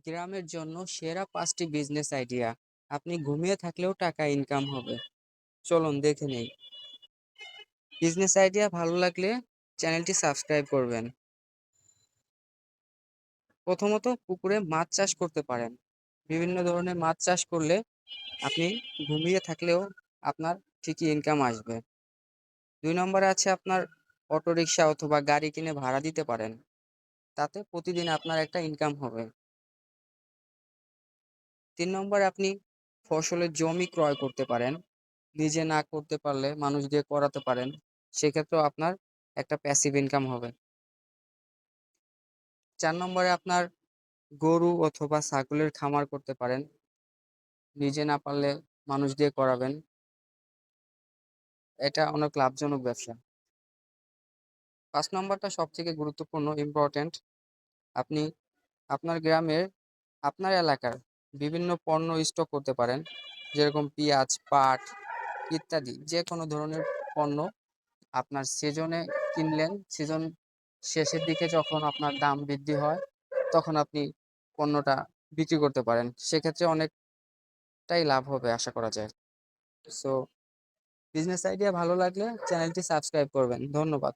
গ্রামের জন্য সেরা 5টি বিজনেস আইডিয়া। আপনি ঘুমিয়ে থাকলেও টাকা ইনকাম হবে। চলুন দেখে নেই। বিজনেস আইডিয়া ভালো লাগলে চ্যানেলটি সাবস্ক্রাইব করবেন। প্রথমত পুকুরে মাছ চাষ করতে পারেন। বিভিন্ন ধরনের মাছ চাষ করলে আপনি ঘুমিয়ে থাকলেও আপনার ঠিকই ইনকাম আসবে। 2 নম্বরে আছে আপনার অটোরিকশা অথবা গাড়ি কিনে ভাড়া দিতে পারেন। তাতে প্রতিদিন আপনার একটা ইনকাম হবে। 3 নম্বরে আপনি ফসলের জমি ক্রয় করতে পারেন। নিজে না করতে পারলে মানুষ দিয়ে করাতে পারেন। সেক্ষেত্রেও আপনার একটা প্যাসিভ ইনকাম হবে। 4 নম্বরে আপনার গরু অথবা ছাগলের খামার করতে পারেন। নিজে না পারলে মানুষ দিয়ে করাবেন। এটা অনেক লাভজনক ব্যবসা। 5 নম্বরটা সব থেকে গুরুত্বপূর্ণ, ইম্পর্টেন্ট। আপনি আপনার গ্রামের, আপনার এলাকার বিভিন্ন পণ্য স্টক করতে পারেন। যেরকম পেঁয়াজ, পাট ইত্যাদি যে কোনো ধরনের পণ্য আপনার সিজনে কিনলেন। সিজন শেষের দিকে যখন আপনার দাম বৃদ্ধি হয়, তখন আপনি পণ্যটা বিক্রি করতে পারেন। সেক্ষেত্রে অনেকটাই লাভ হবে আশা করা যায়। সো বিজনেস আইডিয়া ভালো লাগলে চ্যানেলটি সাবস্ক্রাইব করবেন। ধন্যবাদ।